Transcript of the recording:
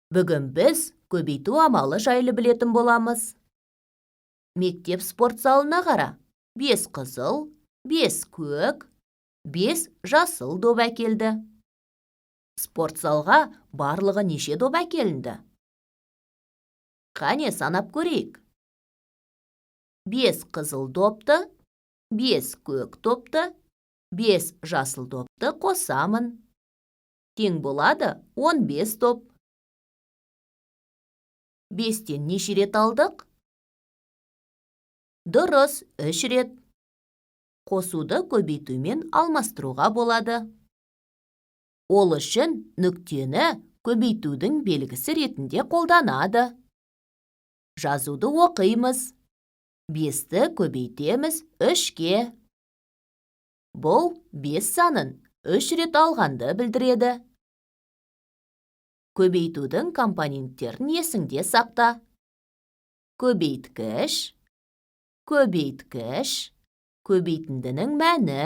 Бүгін біз көбейту амалы жайлы білетін боламыз. Мектеп спорт залына қара. 5 қызыл, 5 көк, 5 жасыл доп әкелді. Спорт залға барлығы неше доп әкелінді? Қане санап көрейік. 5 қызыл допты, 5 көк допты, 5 жасыл допты қосамын. Тең болады 15 доп. 5-тен неше рет алдық? Дұрыс, 3 рет. Қосуды көбейтумен алмастыруға болады. Ол үшін нүктені көбейтудің белгісі ретінде қолданады. Жазуды оқимыз. 5-ті көбейтеміз 3-ке. Бұл 5 санын 3 рет алғанды білдіреді. Көбейтудің компоненттерін есіңде сақта. Көбейткіш, көбейтіндінің мәні.